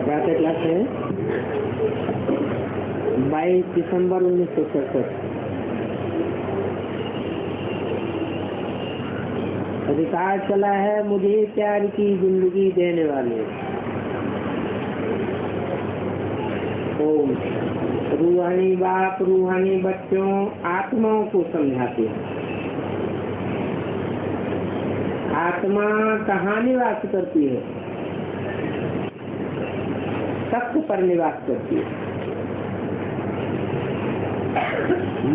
क्या क्लास है? 22 दिसंबर 1967। अधिकार चला है मुझे प्यार की जिंदगी देने वाले। ओम। रूहानी बाप रूहानी बच्चों आत्माओं को समझाते हैं। आत्मा कहाँ निवास करती है? तत्व पर निवास करती है।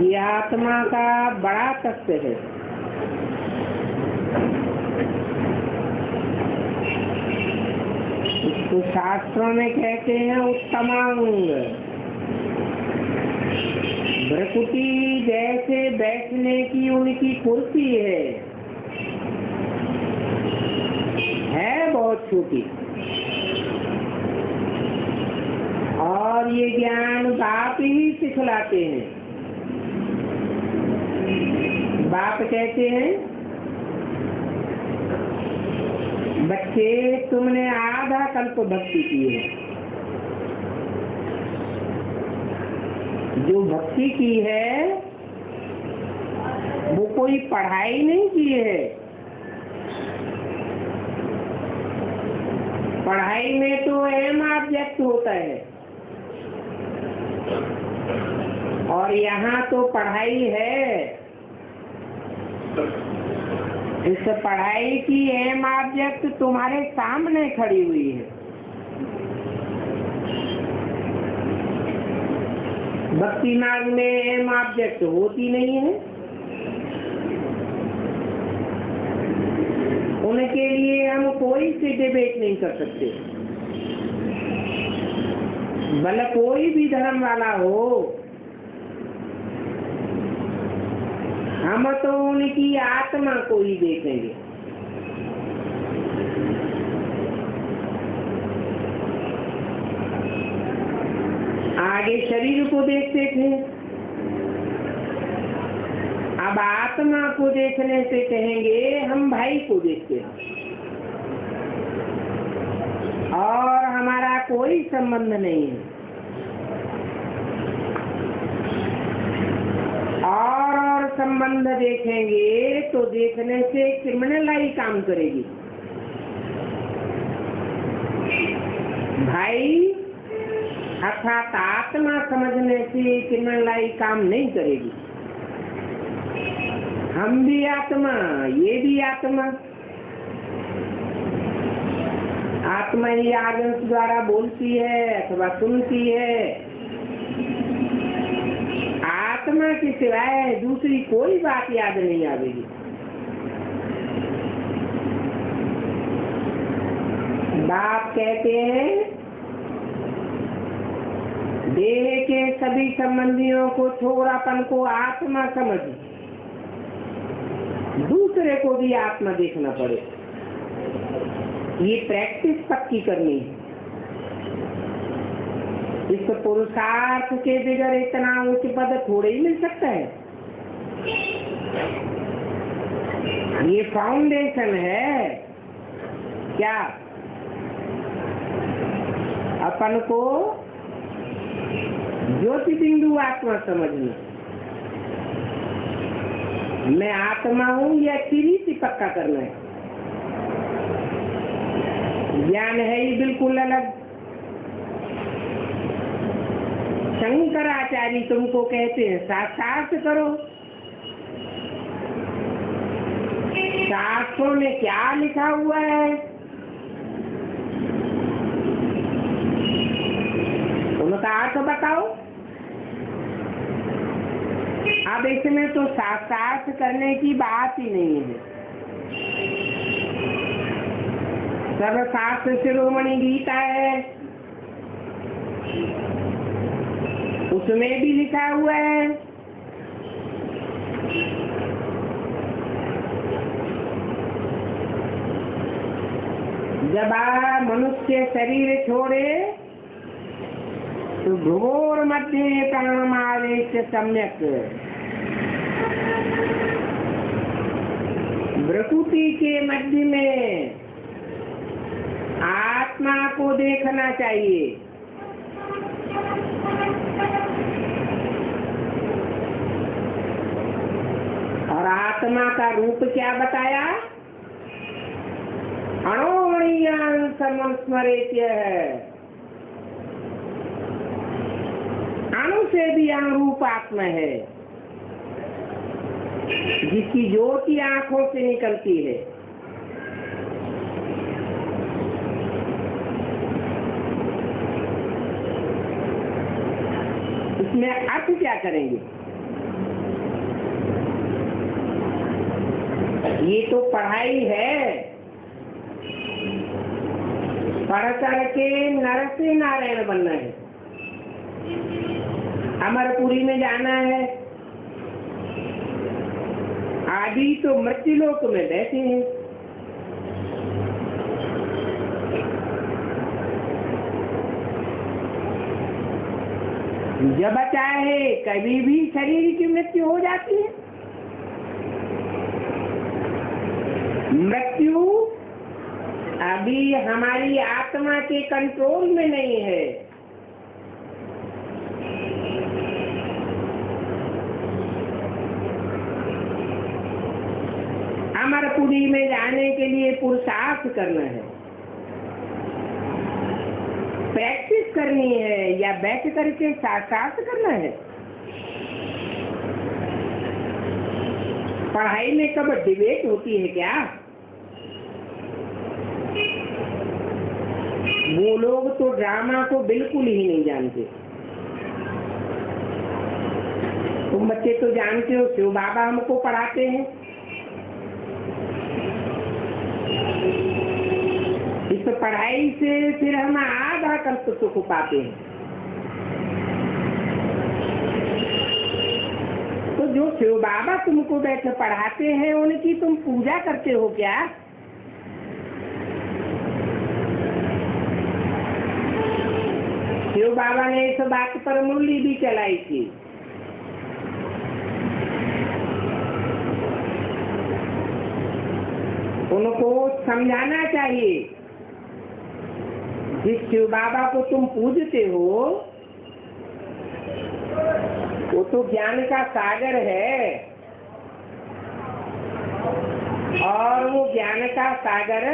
ये आत्मा का बड़ा तत्व है। इसको शास्त्रों में कहते हैं उत्तमांग। प्रकृति जैसे बैठने की उनकी कुर्सी है बहुत छोटी। और ये ज्ञान बाप ही सिखलाते हैं। बाप कहते हैं बच्चे तुमने आधा कल्प भक्ति की है। जो भक्ति की है वो कोई पढ़ाई नहीं की है। पढ़ाई में तो एम ऑब्जेक्ट होता है और यहाँ तो पढ़ाई है। इस पढ़ाई की एम ऑब्जेक्ट तुम्हारे सामने खड़ी हुई है। भक्ति मार्ग में एम ऑब्जेक्ट होती नहीं है। उनके लिए हम कोई से डिबेट नहीं कर सकते। भले कोई भी धर्म वाला हो, हम तो उनकी आत्मा को ही देखेंगे। आगे शरीर को देखते थे, अब आत्मा को देखने से कहेंगे हम भाई को देखते हैं और हमारा कोई संबंध नहीं है। और संबंध देखेंगे तो देखने से क्रिमिनल काम करेगी। भाई अर्थात आत्मा समझने से क्रिमिनल काम नहीं करेगी। हम भी आत्मा, ये भी आत्मा। आत्मा ही आगंस द्वारा बोलती है अथवा सुनती है। आत्मा के सिवाय दूसरी कोई बात याद नहीं आवेगी। बाप कहते हैं देह के सभी संबंधियों को छोड़ अपन को आत्मा समझ, दूसरे को भी आत्मा देखना पड़े। ये प्रैक्टिस पक्की करनी है। इस पुरुषार्थ के बगैर इतना उच्च पद थोड़े ही मिल सकता है। ये फाउंडेशन है क्या? अपन को ज्योति बिंदु आत्मा समझना। मैं आत्मा हूँ या रीति पक्का करना है। ज्ञान है ही बिल्कुल अलग। शंकराचार्य तुमको कहते हैं साक्षात करो। शास्त्रों में क्या लिखा हुआ है उनका अर्थ बताओ। अब इसमें तो साक्षात करने की बात ही नहीं है। सर्वशास्त्र शिरोमणि गीता है, उसमें भी लिखा हुआ है जब मनुष्य शरीर छोड़े तो भ्रुवोर मध्य प्राणमावेश सम्यक। प्रकृति के मध्य में आत्मा को देखना चाहिए। और आत्मा का रूप क्या बताया? अणोमणीयान् समस्मरेत्य है। अणु से भी अनुरूप आत्मा है, जिसकी ज्योति आंखों से निकलती है। इसमें अर्थ क्या करेंगे? ये तो पढ़ाई है, पढ़ करके नर से नारायण बनना है, अमरपुरी में जाना है। आदि तो मृत्युलोक में बैठे हैं। जब चाहे कभी भी शरीर की मृत्यु हो जाती है। मृत्यु अभी हमारी आत्मा के कंट्रोल में नहीं है। अमरपुरी में जाने के लिए पुरुषार्थ करना है, प्रैक्टिस करनी है, या बैठ करके साक्षात करना है। पढ़ाई में कब डिबेट होती है क्या? वो लोग तो ड्रामा को बिल्कुल ही नहीं जानते। तुम बच्चे तो जानते हो, शिव बाबा हमको पढ़ाते हैं। इस पढ़ाई से फिर हम आधा कल्प सुख पाते हैं। तो जो शिव बाबा तुमको बैठे पढ़ाते हैं, उनकी तुम पूजा करते हो क्या? शिव बाबा ने इस बात पर मुरली भी चलाई थी। उनको समझाना चाहिए, जिस शिव बाबा को तुम पूजते हो वो तो ज्ञान का सागर है, और वो ज्ञान का सागर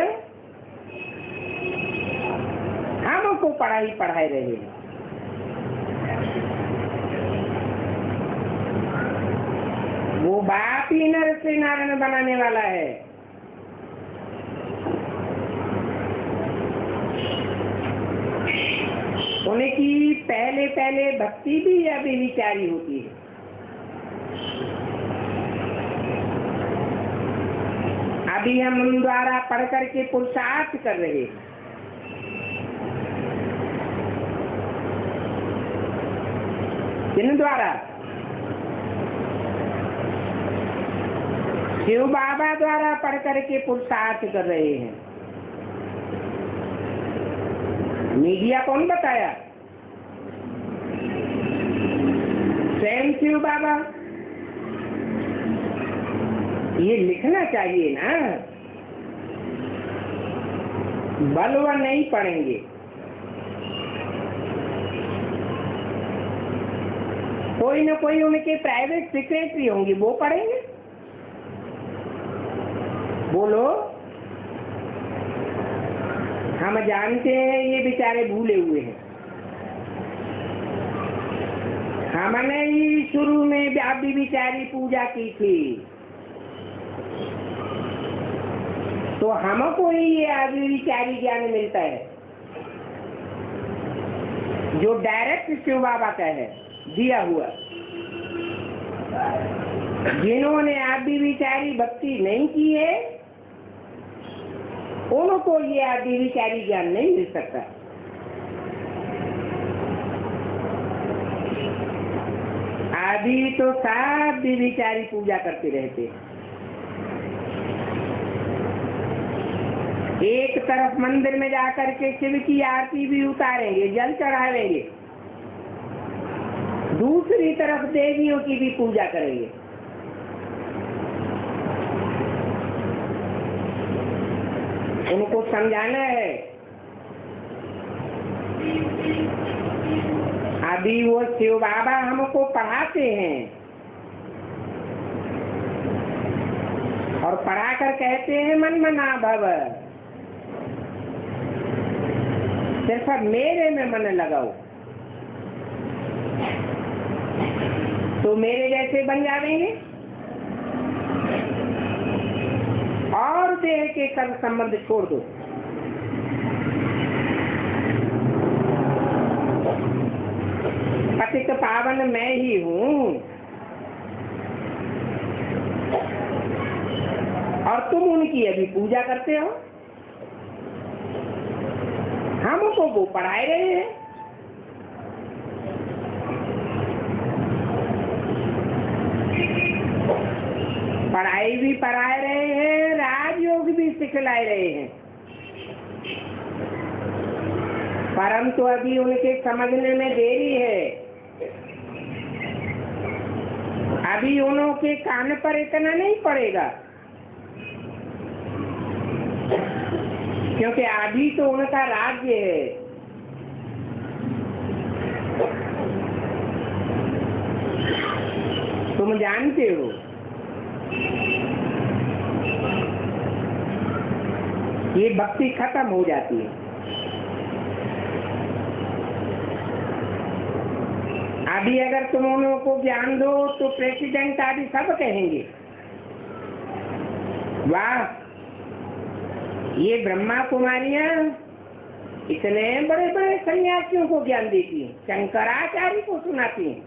हमको पढ़ाई रहे हैं। वो बाप ही नर से नारायण बनाने वाला है। उनकी पहले पहले भक्ति भी अभी विचारी होती है। अभी हम उन द्वारा पढ़ करके पुरुषार्थ कर रहे हैं। किन द्वारा? शिव बाबा द्वारा पढ़ करके पुरुषार्थ कर रहे हैं। मीडिया कौन बताया? स्वयं शिव बाबा। ये लिखना चाहिए ना, बलवा नहीं पढ़ेंगे। कोई न कोई उनके प्राइवेट सेक्रेटरी होंगे, वो पढ़ेंगे। बोलो, हम जानते हैं ये बेचारे भूले हुए हैं। हमने ही शुरू में आदि विचारी पूजा की थी, तो हमको ही ये आदि विचारी ज्ञान मिलता है, जो डायरेक्ट शिव बाबा का है दिया हुआ। जिन्होंने आदि विचारी भक्ति नहीं की है, उनको ये आदि विचारी ज्ञान नहीं मिल सकता। आदि तो सब विचारी पूजा करते रहते। एक तरफ मंदिर में जाकर के शिव की आरती भी उतारेंगे, जल चढ़ावेंगे, दूसरी तरफ देवियों की भी पूजा करेंगे। उनको समझाना है अभी वो शिव बाबा हमको पढ़ाते हैं और पढ़ाकर कहते हैं मन मना भव, सिर्फ मेरे में मन लगाओ तो मेरे जैसे बन जाएंगे और देह के कर्म संबंध छोड़ दो। पतित पावन मैं ही हूँ और तुम उनकी अभी पूजा करते हो। हमको वो पढ़ाए रहे हैं। पढ़ाई भी पढ़ाए रहे हैं, राजयोग भी सिखलाए रहे हैं, परंतु अभी उनके समझने में देरी है। अभी उनके कान पर इतना नहीं पड़ेगा, क्योंकि अभी तो उनका राज्य है। तुम जानते हो ये भक्ति खत्म हो जाती है। अभी अगर तुम उनको ज्ञान दो तो प्रेसिडेंट आदि सब कहेंगे वाह, ये ब्रह्मा कुमारियां इतने बड़े बड़े सन्यासियों को ज्ञान देती हैं, शंकराचार्य को सुनाती हैं।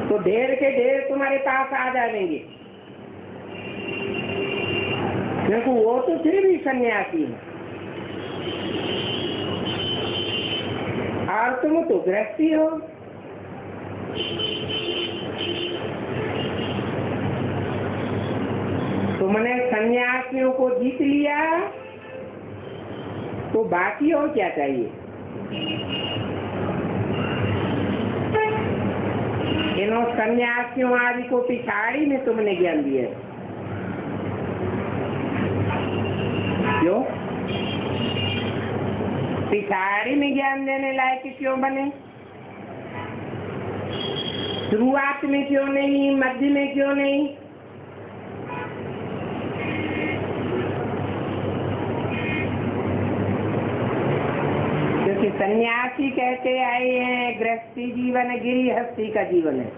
तो ढेर के ढेर तुम्हारे पास आ जाएंगे, क्योंकि वो तो फिर भी सन्यासी है और तुम तो गृहस्थी हो। तुमने सन्यासियों को जीत लिया तो बाकी और क्या चाहिए। इन सन्यासियों आदि को पिछाड़ी में तुमने ज्ञान दिया। क्यों पिछाड़ी में ज्ञान देने लायक क्यों बने? शुरुआत में क्यों नहीं, मध्य में क्यों नहीं? क्योंकि सन्यासी कहते आए हैं गृहस्थी जीवन गिरिहस्थी का जीवन है,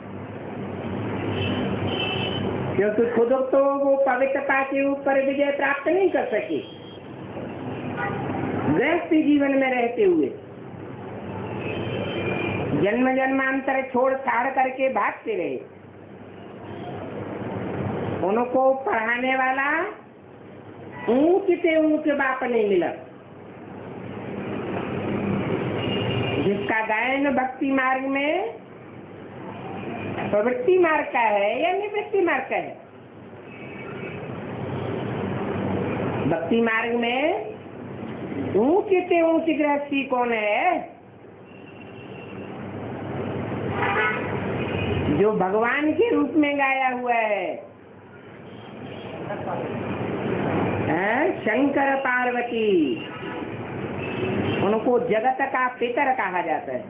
क्योंकि खुद तो वो पवित्रता के ऊपर विजय प्राप्त नहीं कर सके गृहस्थी जीवन में रहते हुए। जन्म जन्मांतर छोड़ छाड़ करके भागते रहे। उनको पढ़ाने वाला ऊंच से ऊंच बाप नहीं मिला, जिसका गायन भक्ति मार्ग में प्रवृत्ति मार्ग का है या निवृत्ति मार्ग का है। भक्ति मार्ग में ऊंच से ऊंच गृहस्थी कौन है? जो भगवान के रूप में गाया हुआ है, शंकर पार्वती। उनको जगत का पितर कहा जाता है,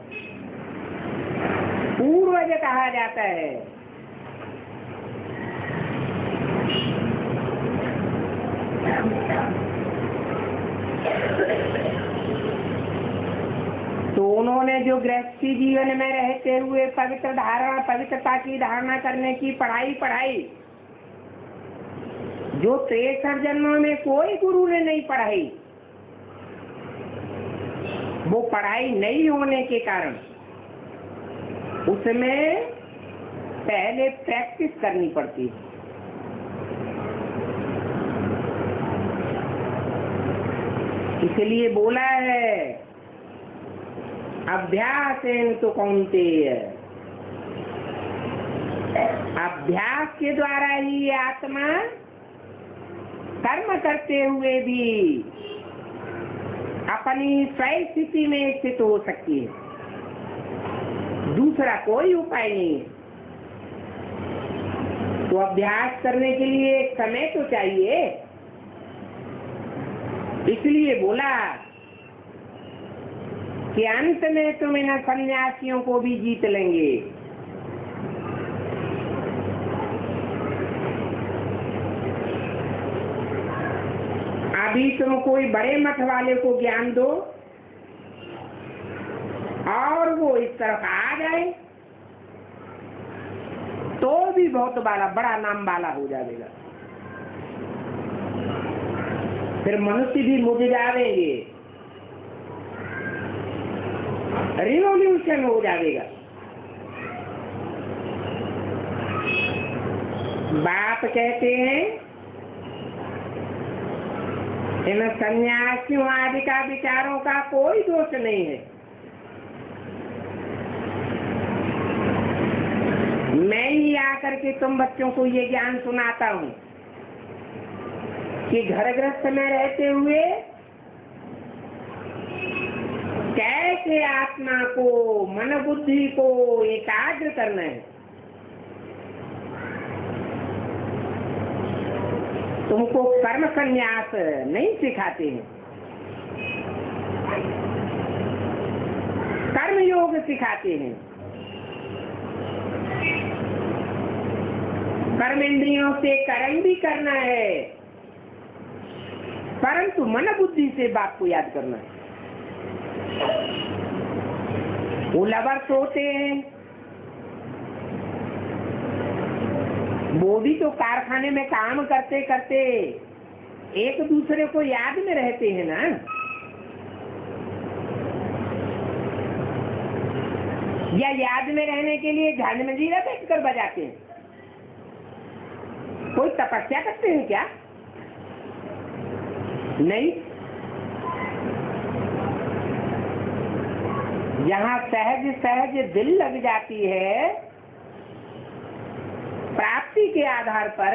पूर्वज कहा जाता है। तो उन्होंने जो गृहस्थी जीवन में रहते हुए पवित्रता की धारणा करने की पढ़ाई, जो 63 जन्मों में कोई गुरु ने नहीं पढ़ाई, वो पढ़ाई नहीं होने के कारण उसमें पहले प्रैक्टिस करनी पड़ती है। इसलिए बोला है अभ्यासेन तो कौन्तेय, अभ्यास के द्वारा ही ये आत्मा कर्म करते हुए भी अपनी स्वयं स्थिति में स्थित हो सकती है। दूसरा कोई उपाय नहीं है। तो अभ्यास करने के लिए समय तो चाहिए। इसलिए बोला कि अंत में तुम इन सन्यासियों को भी जीत लेंगे। अभी तुम कोई बड़े मठ वाले को ज्ञान दो और वो इस तरफ आ जाए तो भी बहुत बड़ा नाम वाला हो जाएगा। फिर मनुष्य भी मुझ जाएंगे, रिवॉल्यूशन हो जाएगा। बाप कहते हैं इन सन्यासियों आदि का विचारों का कोई दोष नहीं है। मैं ही आकर के तुम बच्चों को ये ज्ञान सुनाता हूँ कि घर गृहस्थ में रहते हुए कैसे आत्मा को, मन बुद्धि को एकाग्र करना है। तुमको कर्म संन्यास नहीं सिखाते हैं, कर्म योग सिखाते हैं। कर्म इंद्रियों से कर्म भी करना है, परंतु मन बुद्धि से बाप को याद करना है। वो लवर्स होते हैं, वो भी तो कारखाने में काम करते करते एक दूसरे को याद में रहते हैं ना। या याद में रहने के लिए झाल मंजीरा बैठ कर बजाते हैं। कोई तपस्या करते हैं क्या? नहीं। जहाँ सहज सहज दिल लग जाती है प्राप्ति के आधार पर,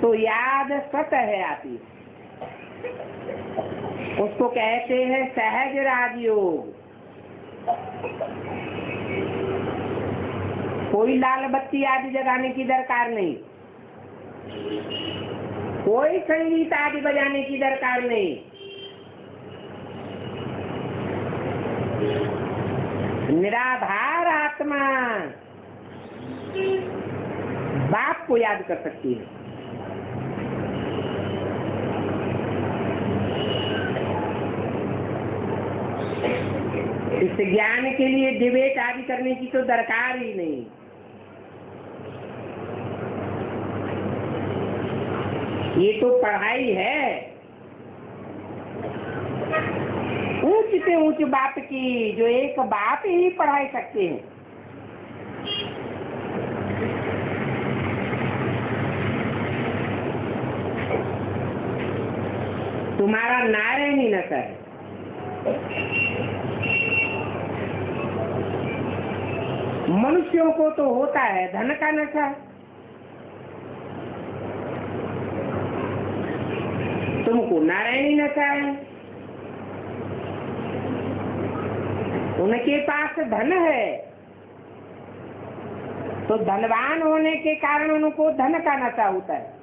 तो याद स्वतः आती है। उसको कहते हैं सहज राजयोग। कोई लाल बत्ती आदि जगाने की दरकार नहीं, कोई संगीत आदि बजाने की दरकार नहीं। निराधार आत्मा बाप को याद कर सकती है। इस ज्ञान के लिए डिबेट आदि करने की तो दरकार ही नहीं। ये तो पढ़ाई है ऊंच से ऊंच बाप की, जो एक बाप ही पढ़ाई सकते हैं। तुम्हारा नारायणी नशा है। मनुष्यों को तो होता है धन का नशा, तुमको नारायणी नशा है। उनके पास धन है तो धनवान होने के कारण उनको धन का नशा होता है,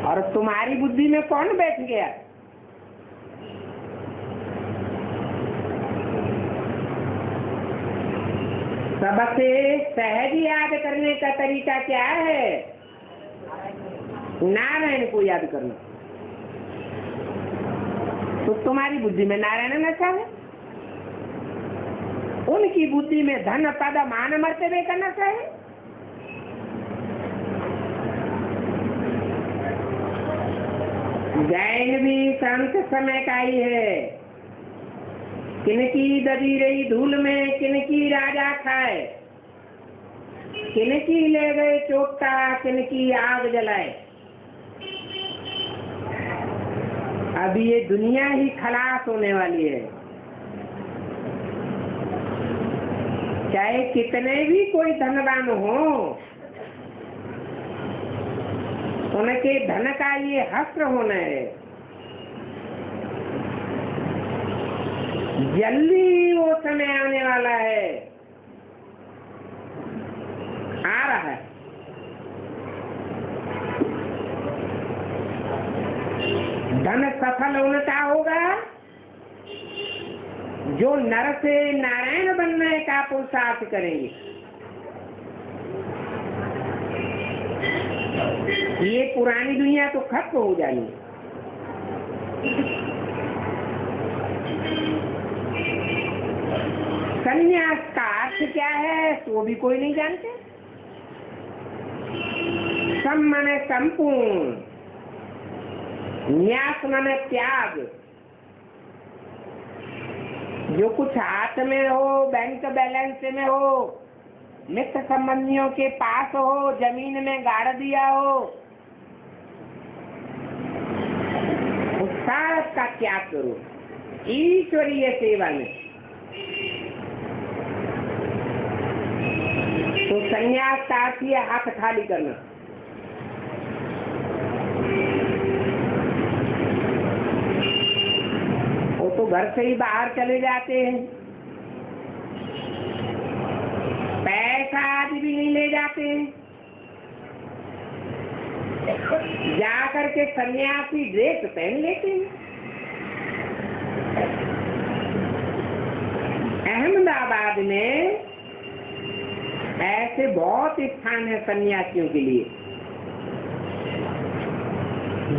और तुम्हारी बुद्धि में कौन बैठ गया? सबसे सहज याद करने का तरीका क्या है? नारायण को याद करना। तो तुम्हारी बुद्धि में नारायण नशा है, उनकी बुद्धि में धन पद मान मर्तबे का नशा है। जैन भी संत समय का ही है। किनकी दबी रही धूल में किनकी राजा खाए, किनकी ले गए चोटा किनकी आग जलाए। अभी ये दुनिया ही खलास होने वाली है। चाहे कितने भी कोई धनवान हो, उनके धन का ये हस्र होना है। जल्दी वो समय आने वाला है, आ रहा है। धन सफल उनका होगा जो नर से नारायण बनने का पुरुषार्थ करेंगे। ये पुरानी दुनिया तो खत्म हो जाएगी। संन्यास का अर्थ क्या है तो भी कोई नहीं जानते। सम माने संपूर्ण, न्यास माने त्याग। जो कुछ हाथ में हो, बैंक बैलेंस में हो, मित्र संबंधियों के पास हो, जमीन में गाड़ दिया हो, उस सारा का त्याग करो ईश्वरीय सेवा में। तो संन्यास का अर्थ है हाथ खाली करना। वो तो घर से ही बाहर चले जाते हैं, पैसा आदि भी नहीं ले जाते हैं, जा करके सन्यासी ड्रेस पहन लेते हैं। अहमदाबाद में ऐसे बहुत स्थान है सन्यासियों के लिए,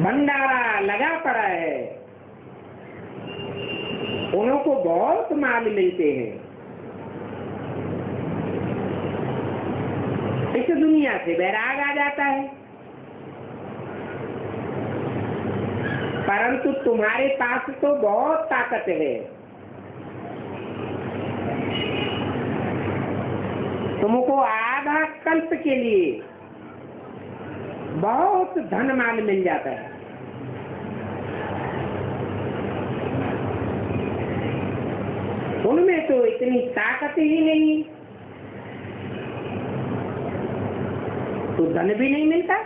भंडारा लगा पड़ा है, उनको बहुत माल मिलते हैं। इस दुनिया से वैराग आ जाता है। परंतु तुम्हारे पास तो बहुत ताकत है, तुमको आधा कल्प के लिए बहुत धन माल मिल जाता है। उनमें तो इतनी ताकत ही नहीं, तो धन भी नहीं मिलता।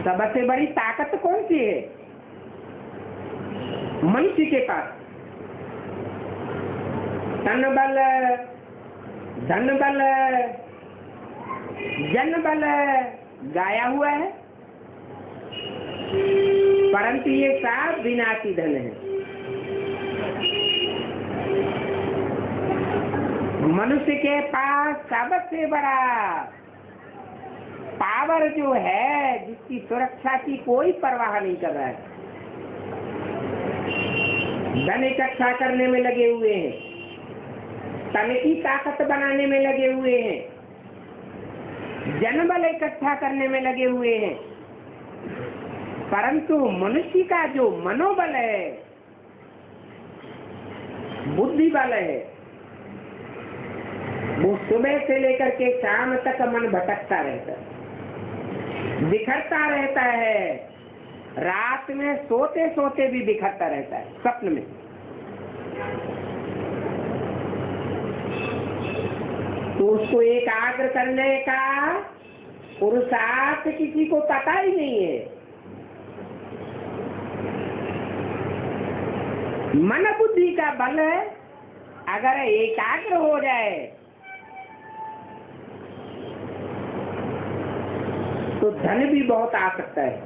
सबसे बड़ी ताकत कौन सी है? मनुष्य के पास तन बल, धन बल, जन बल गाया हुआ है, परंतु ये सब विनाशी धन है। मनुष्य के पास सबसे बड़ा पावर जो है, जिसकी सुरक्षा की कोई परवाह नहीं कर रहा है, धन इकट्ठा करने में लगे हुए हैं, तन की ताकत बनाने में लगे हुए हैं, जनबल इकट्ठा करने में लगे हुए हैं। परंतु मनुष्य का जो मनोबल है, बुद्धि बल है, वो सुबह से लेकर के शाम तक मन भटकता रहता है, बिखरता रहता है, रात में सोते सोते भी बिखरता रहता है, स्वप्न में। तो उसको एकाग्र करने का पुरुषार्थ किसी को पता ही नहीं है। मन बुद्धि का बल है, अगर एकाग्र हो जाए तो धन भी बहुत आ सकता है,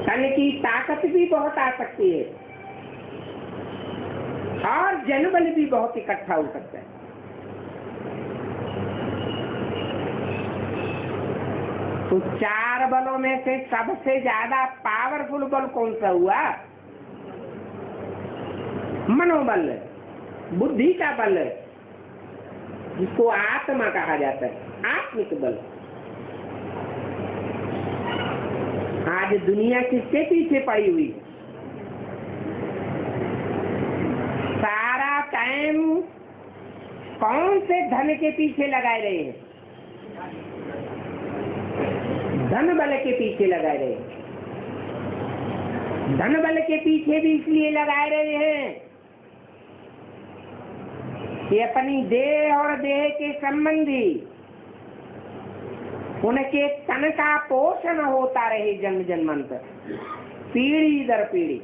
धन की ताकत भी बहुत आ सकती है, और जनबल भी बहुत इकट्ठा हो सकता है। तो चार बलों में से सबसे ज्यादा पावरफुल बल कौन सा हुआ? मनोबल, बुद्धि का बल, जिसको आत्मा कहा जाता है, आत्मिक बल। आज दुनिया किसके पीछे पड़ी हुई? सारा टाइम कौन से धन के पीछे लगाए रहे हैं? धन बल के पीछे लगाए रहे हैं। धन बल के पीछे भी इसलिए लगाए रहे हैं कि अपनी देह और देह के संबंधी उनके तन का पोषण होता रहे जन्म जन्मांतर, पीढ़ी दर पीढ़ी।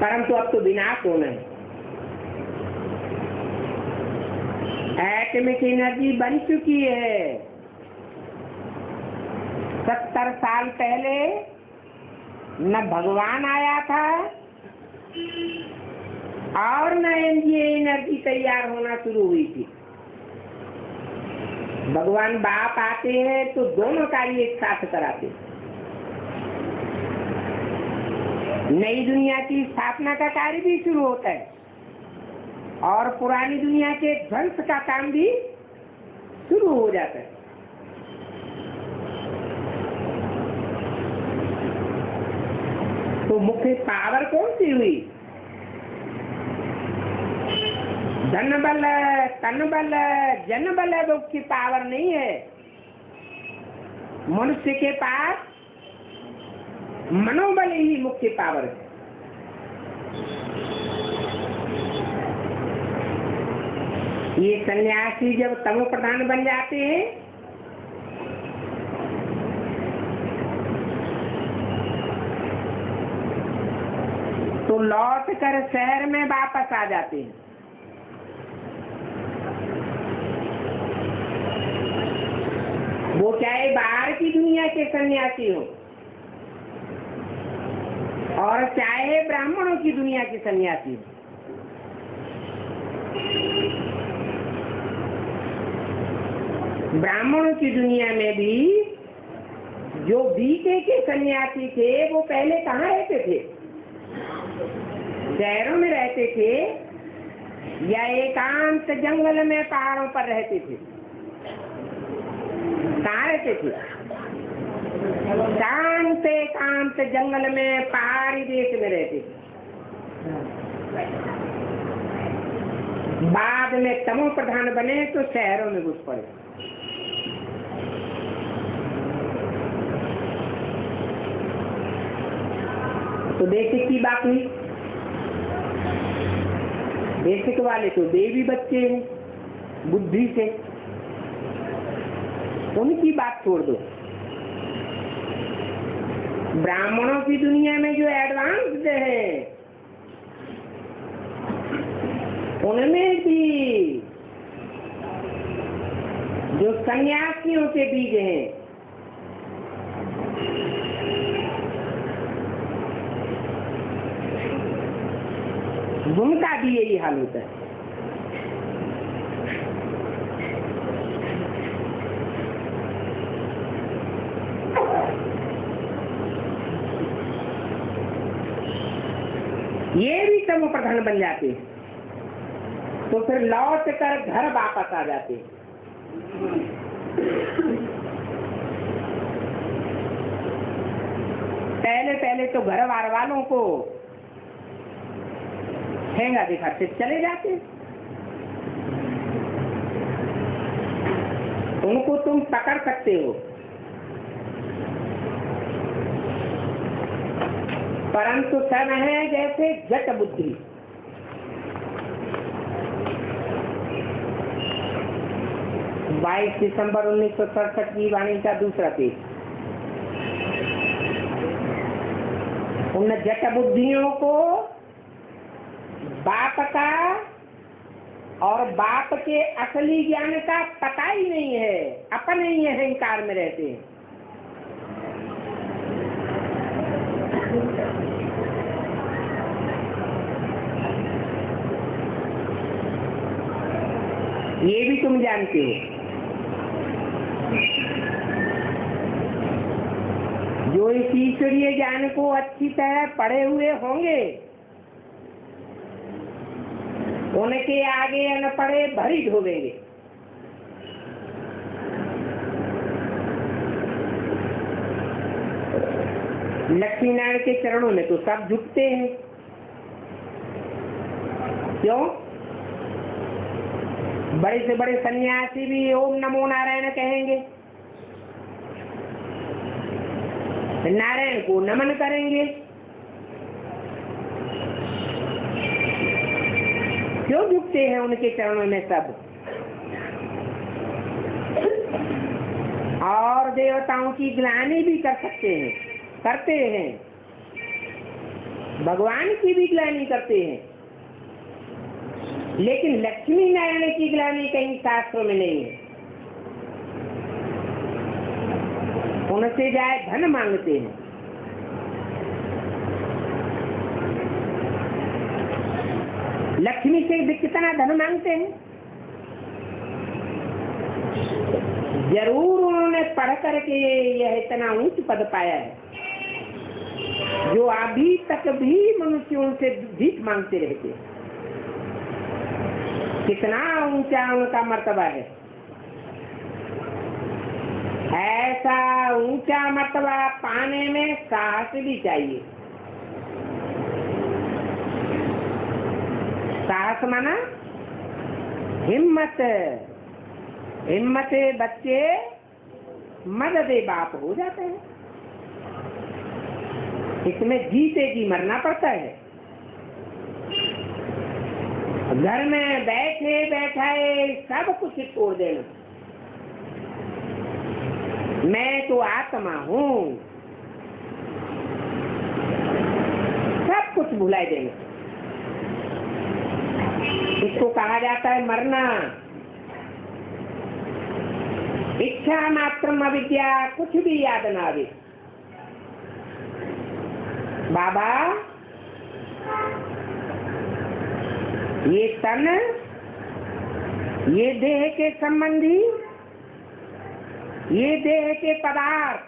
परंतु अब तो विनाश होना है। एटॉमिक एनर्जी बन चुकी है। 70 साल पहले न भगवान आया था और न ये एनर्जी तैयार होना शुरू हुई थी। भगवान बाप आते हैं तो दोनों कार्य एक साथ कराते हैं। नई दुनिया की स्थापना का कार्य भी शुरू होता है और पुरानी दुनिया के ध्वंस का काम भी शुरू हो जाता है। तो मुख्य पावर कौन सी हुई? धन बल, तन बल, जन बल मुख्य पावर नहीं है। मनुष्य के पास मनोबल ही मुख्य पावर है। ये सन्यासी जब तमो प्रधान बन जाते हैं तो लौट कर शहर में वापस आ जाते हैं। वो चाहे बाहर की दुनिया के सन्यासी हो और चाहे ब्राह्मणों की दुनिया के सन्यासी हो। ब्राह्मणों की दुनिया में भी जो बीते के सन्यासी थे वो पहले कहाँ रहते थे? शहरों में रहते थे या एकांत जंगल में पहाड़ों पर रहते थे? कहाँ रहते थे? शांत एकांत जंगल में पहाड़ी देश में रहते थे। बाद में तमो प्रधान बने तो शहरों में घुस पड़े। तो बेसिक की बात हुई। बेसिक वाले तो देवी बच्चे हैं बुद्धि से, उनकी बात छोड़ दो। ब्राह्मणों की दुनिया में जो एडवांस्ड है उनमें भी जो सन्यासियों के बीज हैं उनका भी यही हाल होता है। ये भी तमो प्रधान बन जाते हैं तो फिर लौट कर घर वापस आ जाते हैं। पहले तो घर वालों को ठेंगा दिखाते चले जाते। उनको तुम पकड़ सकते हो परंतु सब है जैसे जट बुद्धि। 22 दिसंबर 1967 की वाणी का दूसरा पेज। उन जट बुद्धियों को बाप का और बाप के असली ज्ञान का पता ही नहीं है, अपने ही अहंकार में रहते हैं। ये भी तुम जानते हो। जो इस ईश्वरीय ज्ञान को अच्छी तरह पढ़े हुए होंगे उनके आगे अनपढ़े भरी ढोवेंगे। लक्ष्मी नारायण के चरणों में तो सब झुकते हैं। क्यों? बड़े से बड़े सन्यासी भी ओम नमो नारायण कहेंगे, नारायण को नमन करेंगे। क्यों झुकते हैं उनके चरणों में सब? और देवताओं की ग्लानि भी कर सकते हैं, करते हैं, भगवान की भी ग्लानि करते हैं। लेकिन लक्ष्मी नारायण की ग्लानि कहीं शास्त्रों में नहीं है। उनसे जाए धन मांगते हैं। लक्ष्मी से भी कितना धन मांगते हैं? जरूर उन्होंने पढ़ करके यह इतना ऊंच पद पाया है जो अभी तक भी मनुष्य उनसे भीख मांगते रहते। कितना ऊंचा उनका मर्तबा है। ऐसा ऊंचा मर्तबा पाने में साहस भी चाहिए। साहस माना हिम्मत। हिम्मत बच्चे मददे बाप हो जाते हैं। इसमें जीते जी मरना पड़ता है। घर में बैठे बैठाए सब कुछ छोड़ देना। मैं तो आत्मा हूँ, सब कुछ भुला देना। इसको कहा जाता है मरना। इच्छा मात्र अविद्या, कुछ भी याद ना आवे। बाबा ये तन, ये देह के संबंधी, ये देह के पदार्थ,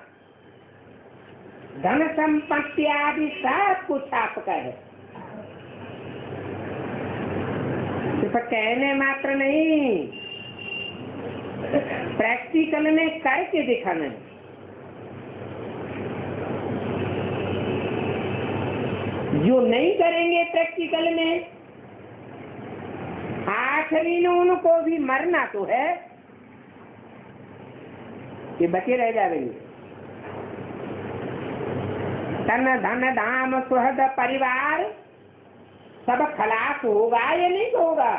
धन संपत्ति आदि सब कुछ आपका है। सिर्फ कहने मात्र नहीं, प्रैक्टिकल में करके दिखाना है। जो नहीं करेंगे प्रैक्टिकल में, आखिरी में उनको भी मरना तो है कि बचे रह जाएंगे। तन धन धाम सुहृद परिवार सब खलास होगा या नहीं होगा?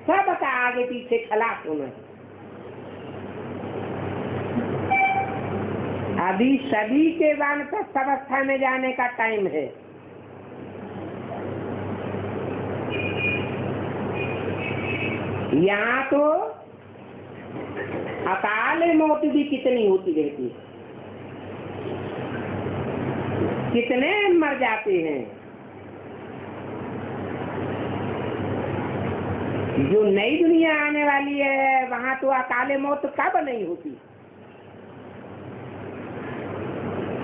सबका आगे पीछे खलास होना। अभी सभी के वानप्रस्थ अवस्था में जाने का टाइम है। यहाँ तो अकाल मौत भी कितनी होती रहती है, कितने मर जाते हैं। जो नई दुनिया आने वाली है वहां तो अकाल मौत कब नहीं होती।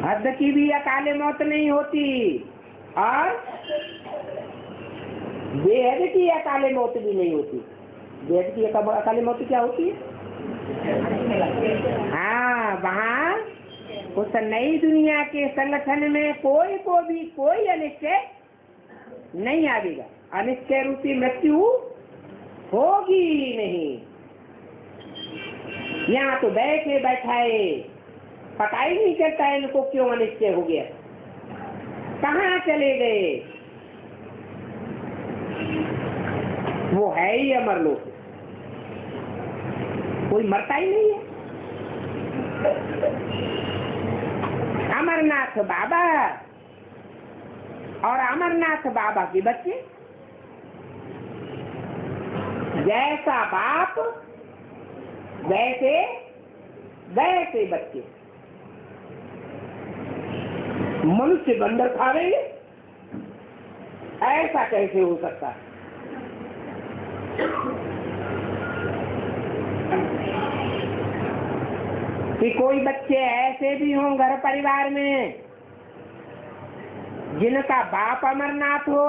हद की भी अकाल मौत नहीं होती और बेहद की अकाल मौत भी नहीं होती। बेहद की अकाल मौत क्या होती है? हाँ, वहाँ उस नई दुनिया के संगठन में कोई को भी कोई अनिश्चय नहीं आएगा। अनिश्चय रूपी मृत्यु होगी ही नहीं। यहाँ तो बैठे बैठाए पता ही नहीं चलता है इनको क्यों अनिश्चय हो गया, कहाँ चले गए। वो है ही अमरलोक, कोई मरता ही नहीं है। अमरनाथ बाबा और अमरनाथ बाबा के बच्चे, जैसा बाप वैसे वैसे बच्चे। मनुष्य बंदर खावेंगे, ऐसा कैसे हो सकता है? कि कोई बच्चे ऐसे भी हों घर परिवार में जिनका बाप अमरनाथ हो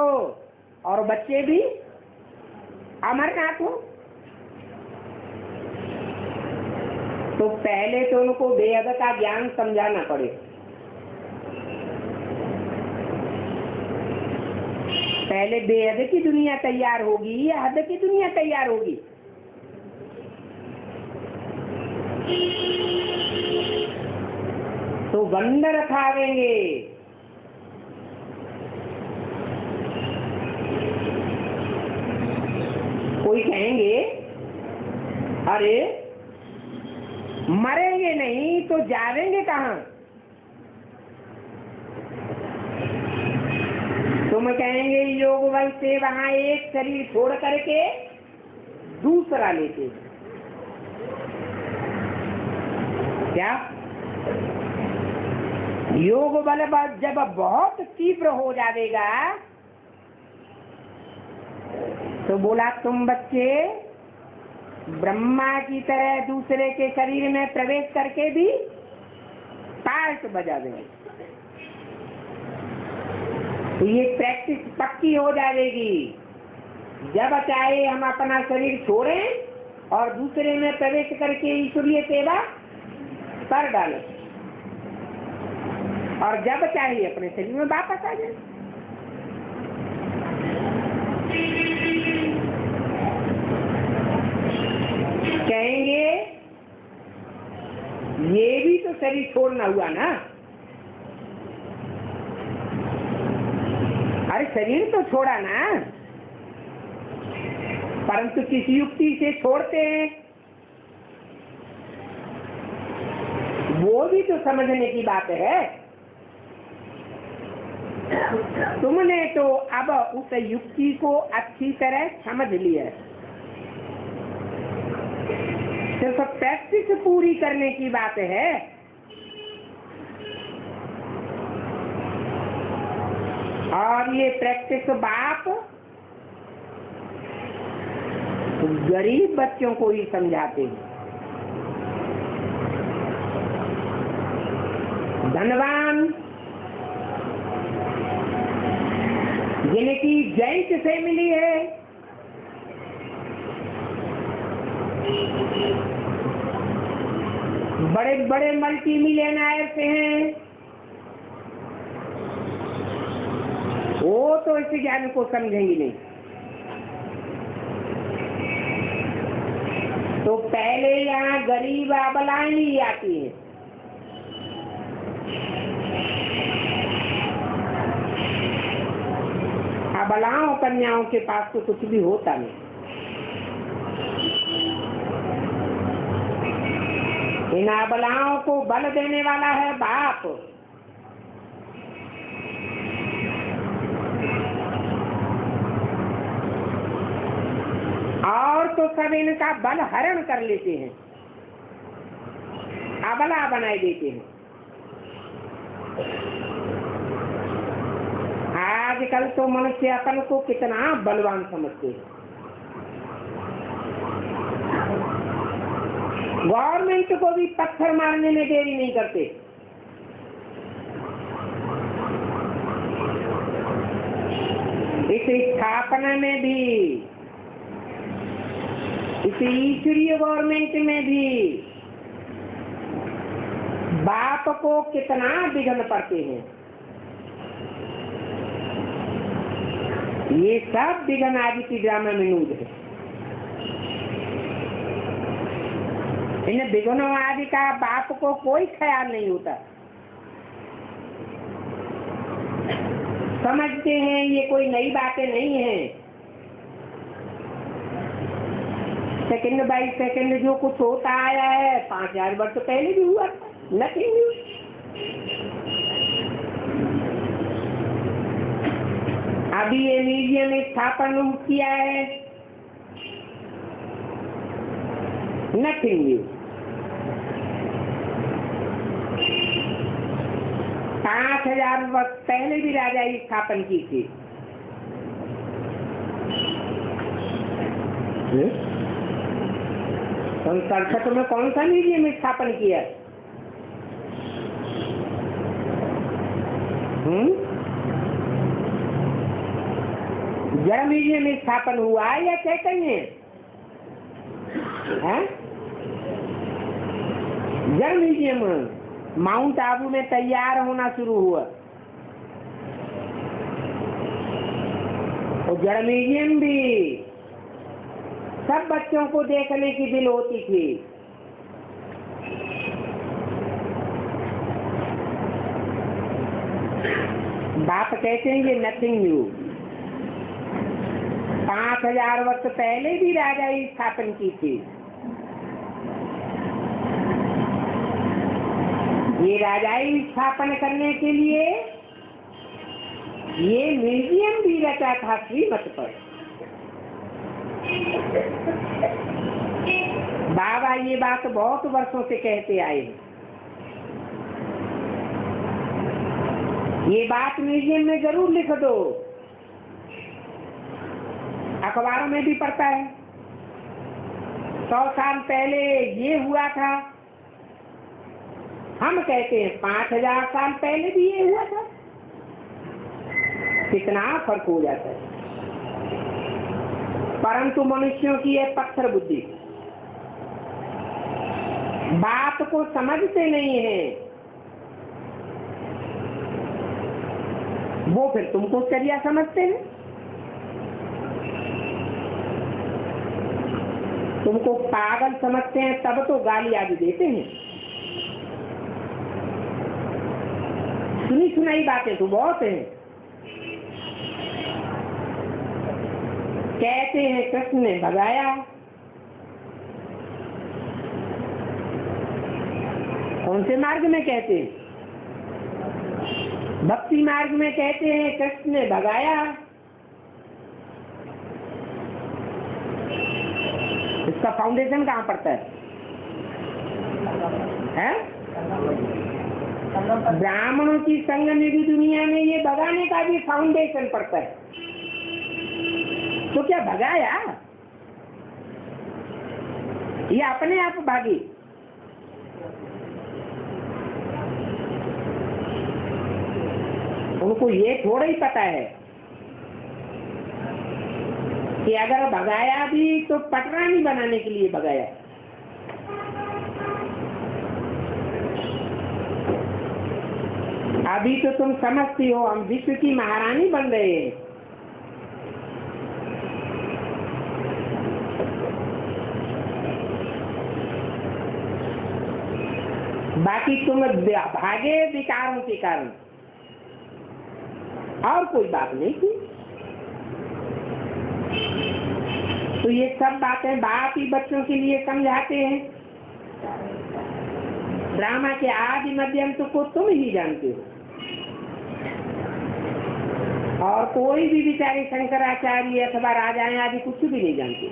और बच्चे भी अमरनाथ हो, तो पहले तो उनको बेहद का ज्ञान समझाना पड़े। पहले बेहद की दुनिया तैयार होगी या हद की दुनिया तैयार होगी? तो बंदर खावेंगे। कोई कहेंगे अरे मरेंगे नहीं तो जाएंगे कहाँ? तुम कहेंगे योग बल से वहां एक शरीर छोड़ करके दूसरा लेते, क्या योग बल जब बहुत तीव्र हो जाएगा तो बोला तुम बच्चे ब्रह्मा की तरह दूसरे के शरीर में प्रवेश करके भी पार्ट बजा देंगे। तो ये प्रैक्टिस पक्की हो जाएगी। जब चाहे हम अपना शरीर छोड़ें और दूसरे में प्रवेश करके ईश्वरीय सेवा कर डालें, और जब चाहिए अपने शरीर में वापस आ जाए। कहेंगे ये भी तो शरीर छोड़ना हुआ ना। अरे शरीर तो छोड़ा ना, परंतु किस युक्ति से छोड़ते हैं वो भी तो समझने की बात है। तुमने तो अब उस युक्ति को अच्छी तरह समझ लिया, सिर्फ प्रैक्टिस पूरी करने की बात है। और ये प्रैक्टिस बाप गरीब बच्चों को ही समझाते हैं। धनवान जिनकी जॉइंट फैमिली है, बड़े बड़े मल्टी मिलियनर से हैं, वो तो इस ज्ञान को समझेंगे नहीं। तो पहले यहाँ गरीब अबलाएं ही आती हैं। अबलाओं कन्याओं के पास तो कुछ भी होता नहीं। इन अबलाओं को बल देने वाला है बाप। और तो सब इनका बल हरण कर लेते हैं, अबला बनाए देते हैं। आजकल तो मनुष्य अपन को कितना बलवान समझते हैं। गवर्नमेंट को भी पत्थर मारने में देरी नहीं करते। इस स्थापना में भी, इस ईश्वरीय गवर्नमेंट में भी बाप को कितना विघ्न पड़ते हैं। ये सब विघ्न आदित्य ड्रामा में नूद है। इन विघ्नों आदि का बाप को कोई ख्याल नहीं होता। समझते हैं ये कोई नई बातें नहीं है। सेकंड बाई सेकंड जो कुछ होता आया है 5000 वर्ष पहले भी हुआ था, नथिंग न्यू। अभी ये म्यूजियम स्थापन किया है, नथिंग न्यू। 5000 वर्ष पहले भी राजा स्थापन की थी। सन 67 में कौन सा म्यूजियम स्थापन किया? जड़ म्यूजियम स्थापन हुआ या चैतन्य? जड़ म्यूजियम माउंट आबू में तैयार होना शुरू हुआ। और जड़ म्यूजियम भी सब बच्चों को देखने की दिल होती थी। बाप कहते हैं ये नथिंग न्यू। 5000 वर्ष पहले भी राजा ही स्थापन की थी। ये राजाई स्थापन करने के लिए ये म्यूजियम भी रचा था श्रीमत पर। बाबा ये बात बहुत वर्षों से कहते आए हैं। ये बात म्यूजियम में जरूर लिख दो, अखबारों में भी पढ़ता है। 100 साल पहले ये हुआ था, हम कहते हैं 5000 साल पहले भी ये हुआ था। कितना फर्क हो जाता है। परंतु मनुष्यों की यह पत्थर बुद्धि, बात को समझते नहीं है। वो फिर तुमको चरिया समझते हैं, तुमको पागल समझते हैं, तब तो गाली आदि देते हैं। सुनी सुनाई बातें तो बहुत हैं। कहते हैं कृष्ण ने भगाया, कौन से मार्ग में कहते हैं? भक्ति मार्ग में कहते हैं कृष्ण ने भगाया। इसका फाउंडेशन कहाँ पड़ता है? ब्राह्मणों की संग निधि दुनिया में ये भगाने का भी फाउंडेशन पड़ता है। तो क्या भगाया? ये अपने आप भागी। उनको ये थोड़ा ही पता है कि अगर भगाया भी तो पटरानी बनाने के लिए भगाया। अभी तो तुम समझती हो हम विश्व की महारानी बन रहे हैं। बाकी तुम भागे विकारों के कारण, और कोई बात नहीं थी। तो ये सब बातें बाप ही बच्चों के लिए समझाते हैं। ड्रामा के आदि मध्यम को तुम ही जानते हो, और कोई भी बेचारे शंकराचार्य अथवा राजाएं आदि कुछ भी नहीं जानते।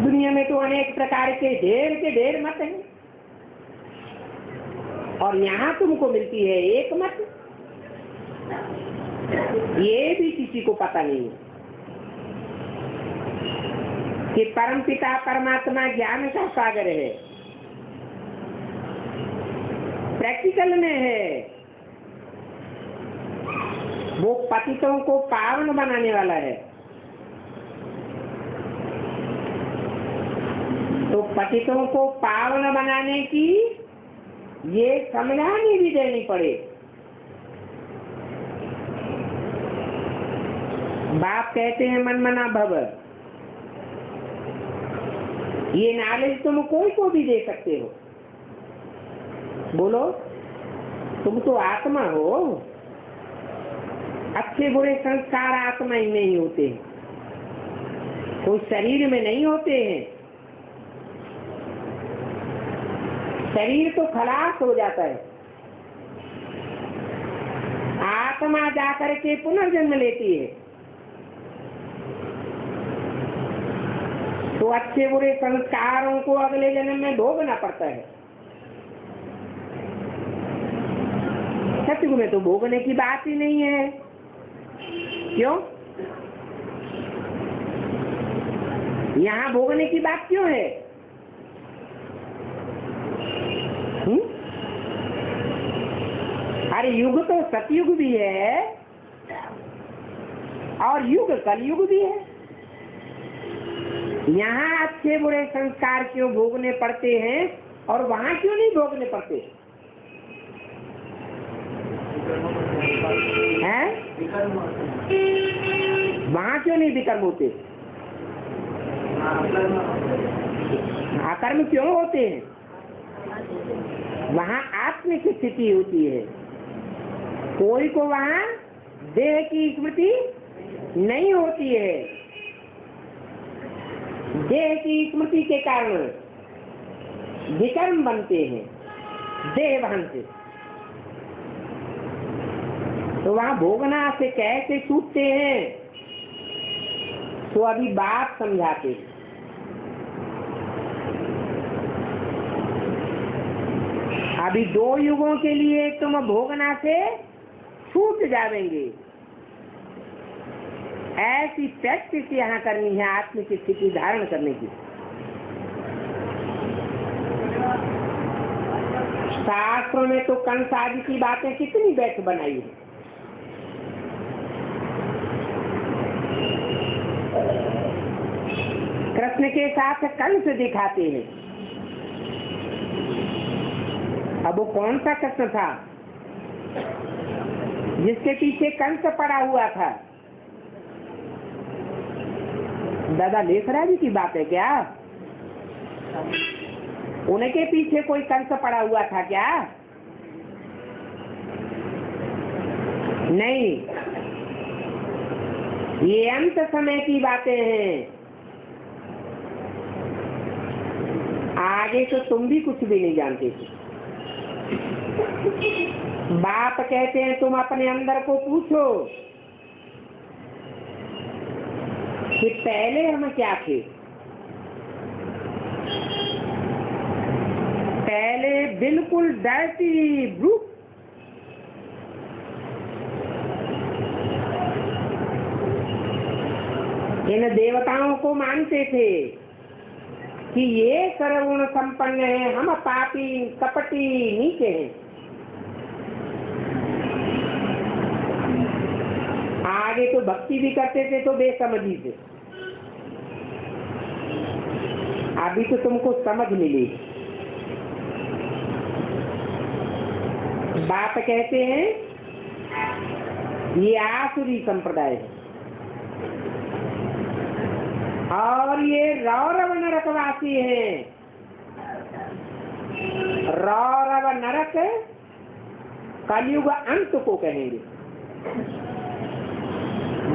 दुनिया में तो अनेक प्रकार के ढेर मत हैं, और यहाँ तुमको मिलती है एक मत। ये भी किसी को पता नहीं है कि परमपिता परमात्मा ज्ञान का सागर है, प्रैक्टिकल में है। वो पतितों को पावन बनाने वाला है। तो पतितों को पावन बनाने की ये समझानी भी देनी पड़े। बाप कहते हैं मन मना भव। ये नॉलेज तुम कोई को भी दे सकते हो। बोलो, तुम तो आत्मा हो। अच्छे बुरे संस्कार आत्मा ही नहीं होते, कोई शरीर में नहीं होते हैं। शरीर तो खलास हो जाता है, आत्मा जाकर के पुनर्जन्म लेती है। तो अच्छे बुरे संस्कारों को अगले जन्म में भोगना पड़ता है। सतयुग में तो भोगने की बात ही नहीं है। क्यों? यहाँ भोगने की बात क्यों है? अरे युग तो सतयुग भी है और युग कलयुग भी है। यहाँ अच्छे बुरे संस्कार क्यों भोगने पड़ते हैं और वहाँ क्यों नहीं भोगने पड़ते हैं? वहाँ क्यों नहीं विकर्म होते? अकर्म क्यों होते हैं? वहाँ आत्म की स्थिति होती है। कोई को वहाँ देह की स्मृति नहीं होती है। देह की स्मृति के कारण विकर्म बनते हैं देहभान से। तो तो वहां भोगना से कैसे छूटते हैं, तो अभी बात समझाते हैं। अभी 2 युगों के लिए तुम भोगना से छूट जाएंगे। ऐसी प्रैक्टिस यहाँ करनी है आत्मिक स्थिति धारण करने की। शास्त्रों में तो कंस आदि की बातें कितनी बैठ बनाई है। कृष्ण के साथ कंस दिखाते हैं। अब वो कौन सा कृष्ण था जिसके पीछे कंस पड़ा हुआ था? दादा लेसरा जी की बात है क्या? उनके पीछे कोई कंस पड़ा हुआ था क्या? नहीं, ये अंत समय की बातें हैं। आगे तो तुम भी कुछ भी नहीं जानते थे। बाप कहते हैं तुम अपने अंदर को पूछो कि पहले हम क्या थे। पहले बिल्कुल डर्टी ब्रूट, इन देवताओं को मानते थे कि ये सर्वगुण संपन्न है, हम पापी कपटी नीचे हैं। आगे तो भक्ति भी करते थे तो बेसमझी से। अभी तो तुमको समझ मिली। बाप कहते हैं ये आसुरी संप्रदाय है और ये रौरव नरकवासी हैं। रौरव नरक कलयुग अंत को कहेंगे।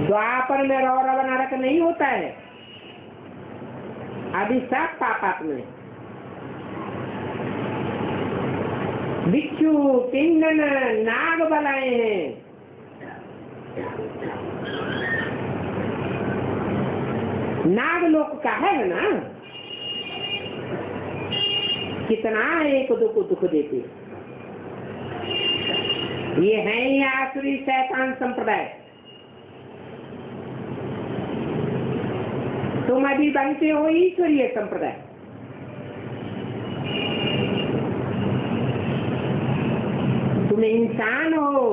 द्वापर में रौरव नरक नहीं होता है, अभी सब पापात्म है। बिच्छू पिंगन नाग बलाए हैं। नागलोक का है ना, कितना एक दुख देते। ये है ही आसुरी शैतान संप्रदाय। तुम अभी बनते हो ईश्वरीय संप्रदाय। तुम इंसान हो,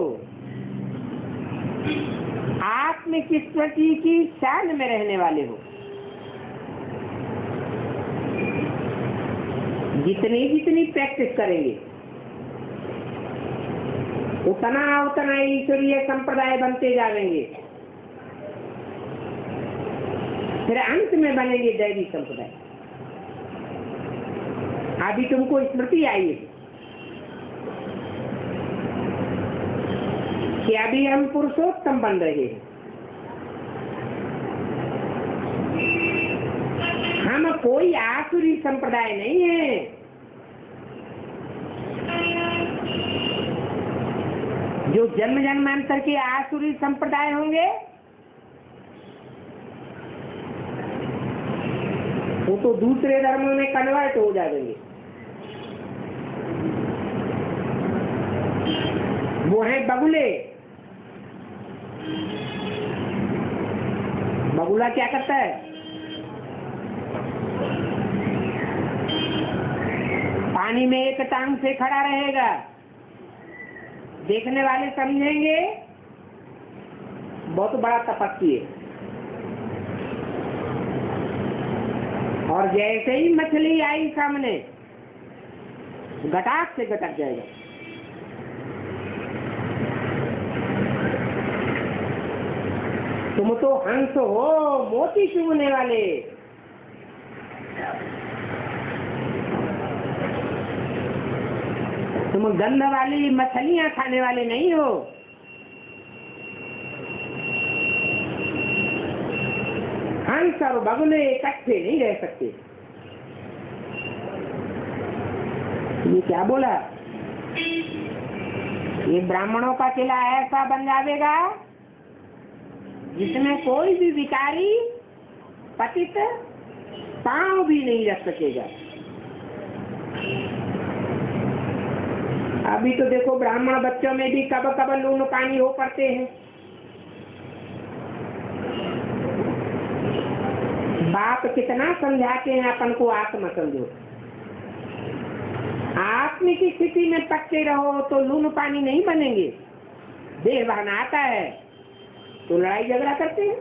आत्मिक स्मृति की शान में रहने वाले हो। जितनी जितनी प्रैक्टिस करेंगे उतना उतना ईश्वरीय संप्रदाय बनते जाएंगे। फिर अंत में बनेंगे दैवी संप्रदाय। अभी तुमको स्मृति आई है कि अभी हम पुरुषोत्तम बन रहे हैं। हम कोई आसुरी संप्रदाय नहीं है। जो जन्म जन्मांतर के आसुरी संप्रदाय होंगे वो तो दूसरे धर्मों में कन्वर्ट हो जाएंगे। वो है बगुले। बगुला क्या करता है? पानी में एक टांग से खड़ा रहेगा। देखने वाले समझेंगे बहुत बड़ा तपस्वी है, और जैसे ही मछली आई सामने गटाक से गटक जाएगा। तुम तो हंस हो, मोती चुगने वाले। तुम गंध वाली मछलियां खाने वाले नहीं हो। हंस और बगुले इकट्ठे नहीं रह सकते। ये क्या बोला? ये ब्राह्मणों का किला ऐसा बन जाएगा जिसमें कोई भी विकारी पतित पांव भी नहीं रख सकेगा। अभी तो देखो ब्राह्मण बच्चों में भी कब कब लून पानी हो पड़ते हैं। बाप कितना समझाते हैं अपन को आत्मा समझो, आत्मा की स्थिति में पक्के रहो तो लून पानी नहीं बनेंगे। देह बहाना आता है तो लड़ाई झगड़ा करते हैं।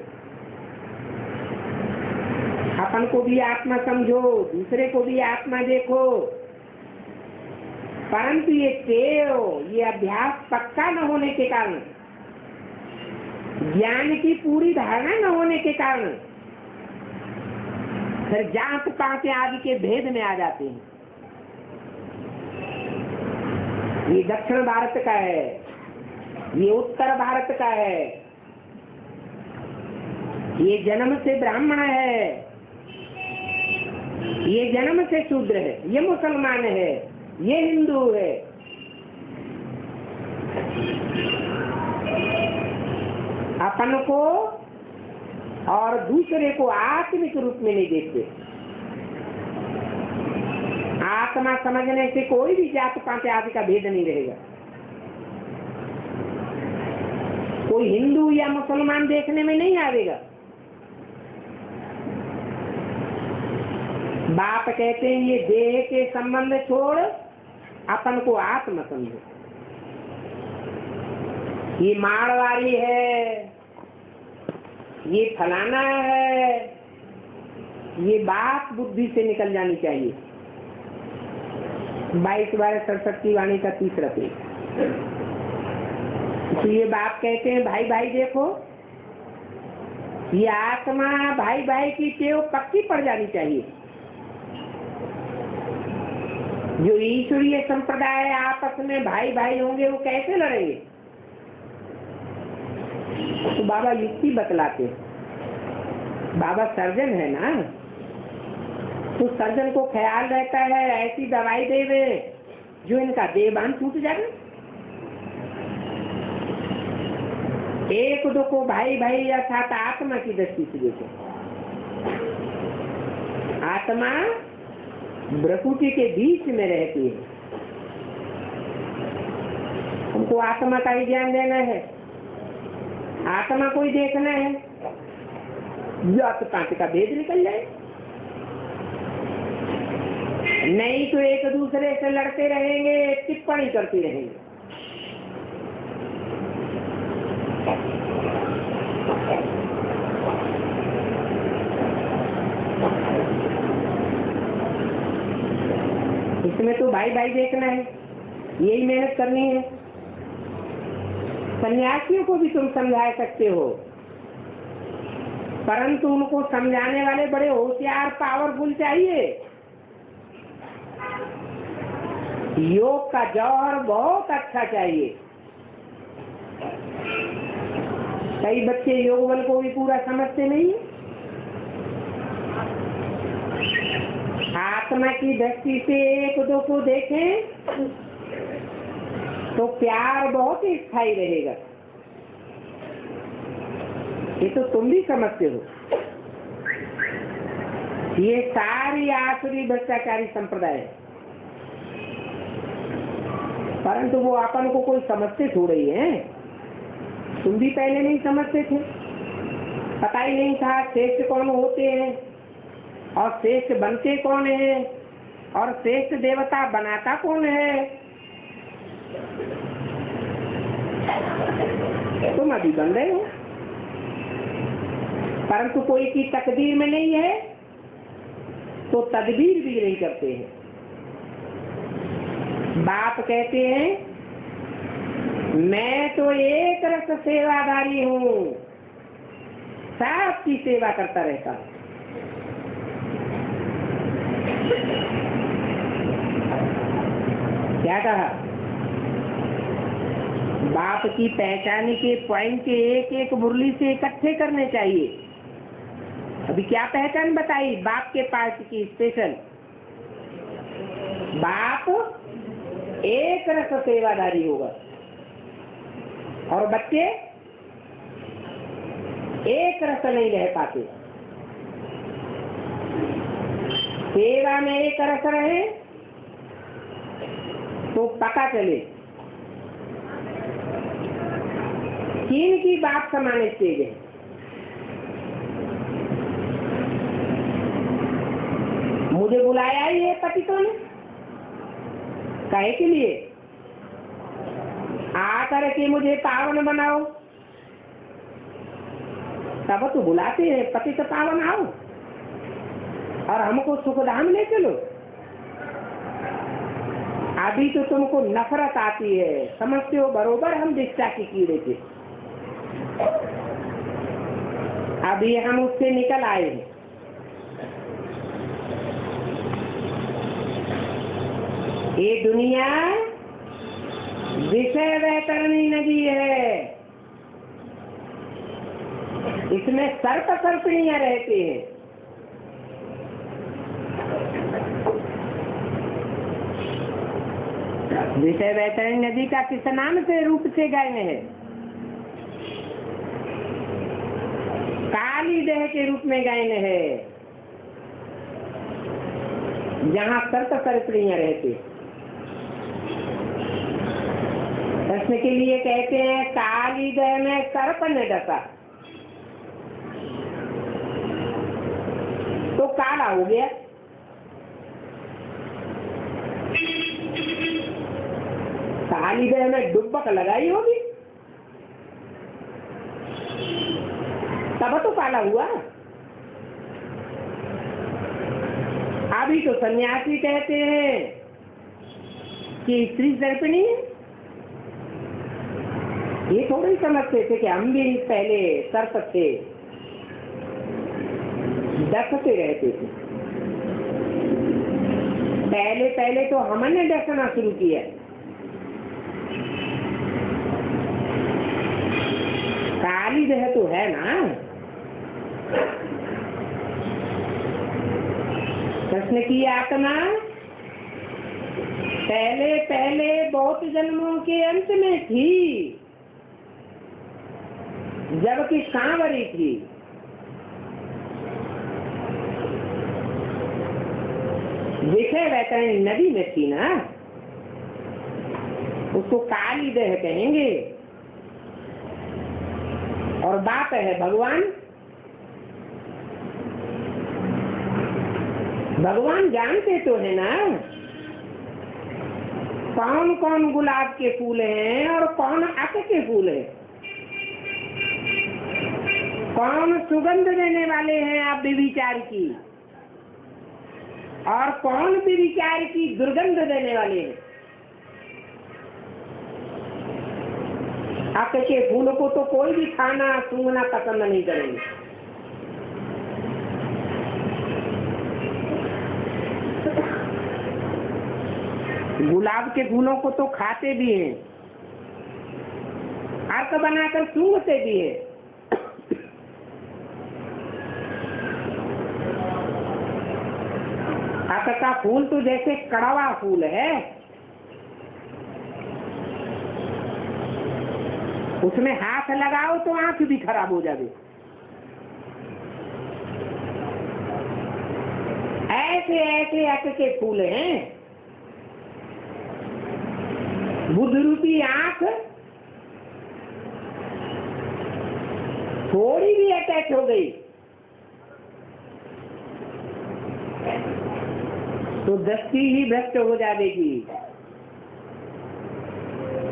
अपन को भी आत्मा समझो, दूसरे को भी आत्मा देखो, परंतु ये टेव, ये अभ्यास पक्का न होने के कारण, ज्ञान की पूरी धारणा न होने के कारण फिर जात पात आदि के भेद में आ जाते हैं। ये दक्षिण भारत का है, ये उत्तर भारत का है, ये जन्म से ब्राह्मण है, ये जन्म से शूद्र है, ये मुसलमान है, ये हिंदू है। अपन को और दूसरे को आत्मिक रूप में नहीं देखते। आत्मा समझने से कोई भी जात पात आदि का भेद नहीं रहेगा। कोई हिंदू या मुसलमान देखने में नहीं आएगा। बाप कहते हैं ये देह के संबंध छोड़ अपन को आत्मा समझो। ये मारवाड़ी है, ये फलाना है, ये बात बुद्धि से निकल जानी चाहिए। 22-67 की वाणी का तीसरा पेज। तो ये बाप कहते हैं भाई भाई देखो, ये आत्मा भाई भाई की टेव पक्की पड़ जानी चाहिए। जो ईश्वरीय संप्रदाय आपस में भाई भाई होंगे वो कैसे लड़ेंगे? तो बाबा युक्ति बतलाते, बाबा सर्जन है ना, तो सर्जन को ख्याल रहता है ऐसी दवाई देवे जो इनका देहबान छूट जाए। एक दो को भाई भाई अर्थात आत्मा की दृष्टि से देखो। आत्मा प्रकृति के बीच में रहती है, हमको आत्मा का ही ज्ञान देना है, आत्मा को ही देखना है, जात पात का भेद निकल जाए। नहीं तो एक दूसरे से लड़ते रहेंगे, टिप्पणी करते रहेंगे। इसमें तो भाई भाई देखना है, यही मेहनत करनी है। सन्यासियों को भी तुम समझा सकते हो, परंतु उनको समझाने वाले बड़े होशियार पावरफुल चाहिए। योग का जौहर बहुत अच्छा चाहिए। कई बच्चे योग बल को भी पूरा समझते नहीं। आत्मा की दृष्टि से एक दो को देखें तो प्यार बहुत ही स्थायी रहेगा। ये तो तुम भी समझते हो। ये सारी आसुरी भ्रष्टाचारी संप्रदाय है, परंतु वो अपन को कोई समझते थोड़े ही है। तुम भी पहले नहीं समझते थे, पता ही नहीं था श्रेष्ठ कौन होते हैं और श्रेष्ठ बनते कौन है और श्रेष्ठ देवता बनाता कौन है। तुम अभी बन रहे हो, परंतु कोई की तकदीर में नहीं है तो तदबीर भी नहीं करते हैं। बाप कहते हैं मैं तो एक रस सेवादारी हूँ, सबकी सेवा करता रहता हूँ। क्या कहा? बाप की पहचाने के पॉइंट के एक एक मुरली से इकट्ठे करने चाहिए। अभी क्या पहचान बताई बाप के पास की स्पेशल? बाप एक रस सेवादारी होगा। और बच्चे एक रस नहीं रह पाते। सेवा में एक रस रहे तो पता चले तीन की बात समाने तेज है। मुझे बुलाया ही है पतितों ने, काहे के लिए? आकर के मुझे पावन बनाओ, तब तो बुलाते हैं पतित पावन आओ और हमको सुखधाम ले चलो। अभी तो तुमको नफरत आती है, समझते हो बरोबर हम दीक्षा की कीड़े थे। अभी हम उससे निकल आए हैं। ये दुनिया विषय वैतरणी नदी है, इसमें सर्प सर्पिणियां रहती हैं। विषय वैतरणी नदी का किस नाम से रूप से गायन है? काली देह के रूप में गायन है, जहाँ सर्प सर्पिणियां रहती। प्रश्न के लिए कहते हैं काली देह में सर्प ने डसा तो काला हो गया। काली देह में डुब्बक लगाई होगी तब तो काला हुआ। अभी तो सन्यासी कहते हैं कि स्त्री सर्पिणी, ये थोड़ी समझते थे कि हम भी पहले सर्प थे, डसते रहते थे। पहले पहले तो हमने डसना शुरू किया। काली देह तो है ना। कृष्ण की आत्मा पहले पहले बहुत जन्मों के अंत में थी, जबकि सांवरी थी। विषय वैतरणी नदी में थी ना, उसको काली देह कहेंगे। और बात है भगवान, भगवान जानते तो है ना कौन कौन गुलाब के फूल हैं और कौन अक के फूल हैं, कौन सुगंध देने वाले हैं आप विचार की और कौन विचार की दुर्गंध देने वाले हैं। अक के फूल को तो कोई भी खाना सूंघना पसंद नहीं करेंगे। गुलाब के फूलों को तो खाते भी हैं, अर्क बनाकर सूंघते भी हैं। अर्क का फूल तो जैसे कड़वा फूल है, उसमें हाथ लगाओ तो आंख भी खराब हो जाए। ऐसे ऐसे अर्क के फूल हैं। बुद्ध रूपी आंख थोड़ी भी अटैच हो गई तो दृष्टि ही भ्रष्ट हो जाएगी।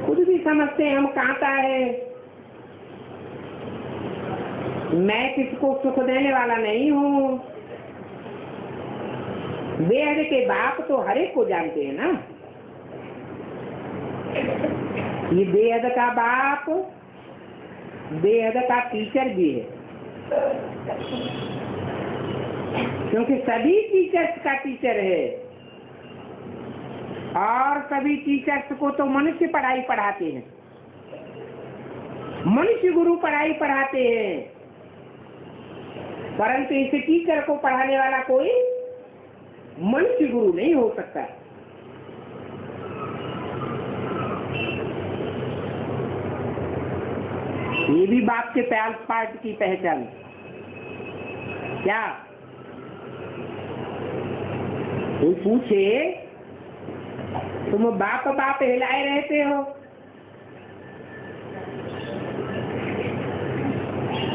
खुद भी समझते हैं हम कांटा है, मैं किसको सुख देने वाला नहीं हूँ। बेहद के बाप तो हर एक को जानते हैं ना। ये बेहद का बाप बेहद का टीचर भी है, क्योंकि सभी टीचर्स का टीचर है। और सभी टीचर्स को तो मनुष्य पढ़ाई पढ़ाते हैं, मनुष्य गुरु पढ़ाई पढ़ाते हैं, परंतु इस टीचर को पढ़ाने वाला कोई मनुष्य गुरु नहीं हो सकता। ये भी बाप के पार्ट की पहचान। क्या कोई पूछे तुम बाप बाप हिलाए रहते हो,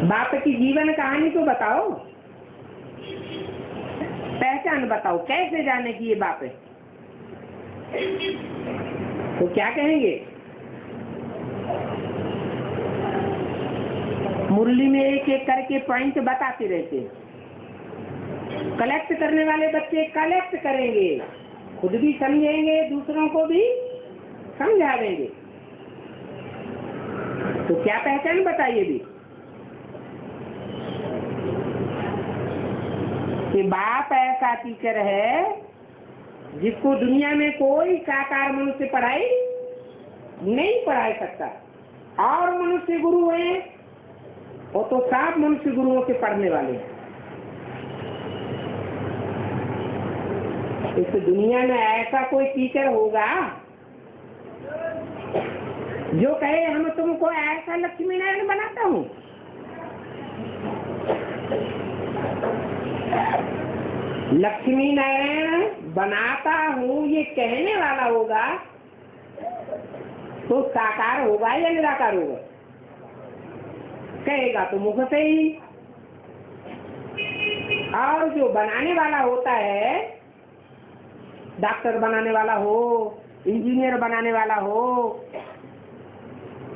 बाप की जीवन कहानी तो बताओ, पहचान बताओ, कैसे जाने की ये बाप है? तो क्या कहेंगे? मुरली में एक एक करके पॉइंट बताते रहते हैं। कलेक्ट करने वाले बच्चे कलेक्ट करेंगे, खुद भी समझेंगे, दूसरों को भी समझा देंगे। तो क्या पहचान बताइए भी कि बाप ऐसा टीचर है जिसको दुनिया में कोई साकार मनुष्य पढ़ाई नहीं पढ़ा सकता, और मनुष्य गुरु हैं वो तो सब मनुष्य गुरुओं के पढ़ने वाले हैं। इस दुनिया में ऐसा कोई टीचर होगा जो कहे हम तुमको ऐसा लक्ष्मी नारायण बनाता हूँ? लक्ष्मी नारायण बनाता हूँ ये कहने वाला होगा तो साकार होगा या निराकार होगा? कहेगा तो मुख से ही। और जो बनाने वाला होता है, डॉक्टर बनाने वाला हो, इंजीनियर बनाने वाला हो,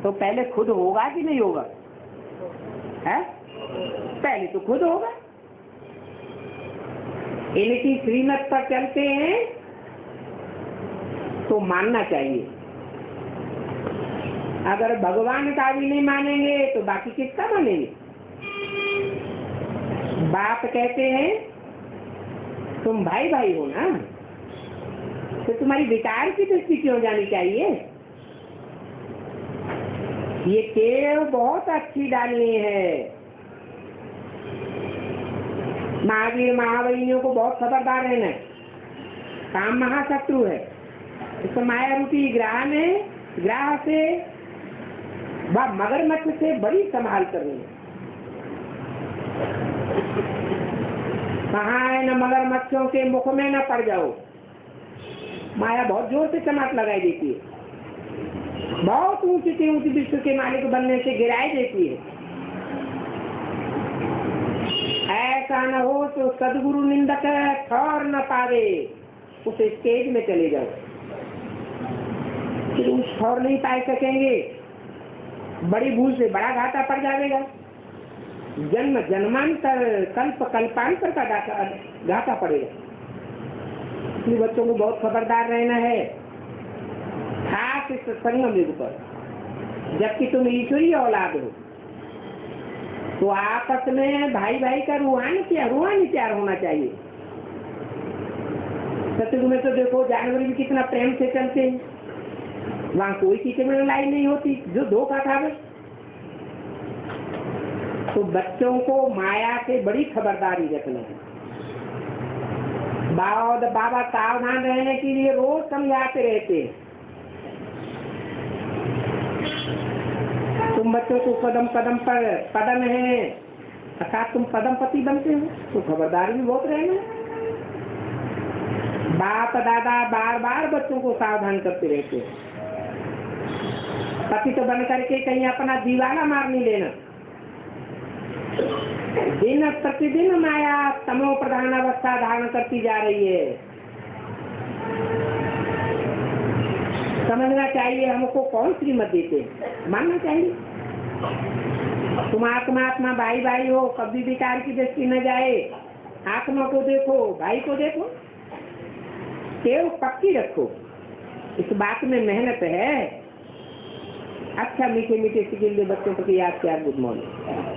तो पहले खुद होगा कि नहीं होगा? है? पहले तो खुद होगा। इनकी श्रीमत पर चलते हैं तो मानना चाहिए। अगर भगवान का भी नहीं मानेंगे तो बाकी किसका मानेंगे? बाप कहते हैं तुम भाई भाई हो ना, तो तुम्हारी विकार की दृष्टि क्यों जानी चाहिए? ये टेव बहुत अच्छी डालनी है। महावीर महावैनियों को बहुत खबरदार रहना है, काम महाशत्रु है। इसको माया रूपी ग्राह में, ग्राह से व मगरमच्छ से बड़ी संभाल करनी है। कहाँ है, न मगरमच्छों के मुख में न पड़ जाओ। माया बहुत जोर से चमाट लगाई देती है, बहुत ऊंची से ऊंची विश्व के मालिक बनने से गिराई देती है। ऐसा न हो तो सदगुरु निंदक ठौर न पावे, उस स्टेज में चले जाओ, फिर उस ठौर नहीं पाए सकेंगे, बड़ी भूल से बड़ा घाटा पड़ जाएगा। जन्म जन्मांतर कल्प कल्पांतर का घाटा पड़ेगा। इसलिए बच्चों को बहुत खबरदार रहना है, खास इस संगम युग पर। जबकि तुम ईश्वरीय औलाद हो तो आपस में भाई भाई का रूहानी प्यार होना चाहिए। सतयुग में तो देखो जानवर भी कितना प्रेम से चलते हैं, वहाँ कोई किसी में लड़ाई नहीं होती जो धोखा खावे। तो बच्चों को माया से बड़ी खबरदारी रखना है। बाबा सावधान रहने के लिए रोज समझाते रहते हैं। तुम बच्चों को कदम कदम पर पदम है, अर्थात तुम पदम पति बनते हो, तो खबरदारी भी बहुत रहना। बाप दादा बार बार बच्चों को सावधान करते रहते हैं। पति तो बन करके कहीं अपना दीवाना मार नहीं लेना। दिन प्रतिदिन माया तमो प्रधान अवस्था धारण करती जा रही है। समझना चाहिए हमको कौन श्रीमत देते, मानना चाहिए। तुम आत्मा भाई भाई हो, कभी विकार की दृष्टि न जाए। आत्मा को देखो, भाई को देखो, केव पक्की रखो। इस बात में मेहनत है। अच्छा मीठे मीठे सिके बच्चों को याद किया। Good morning.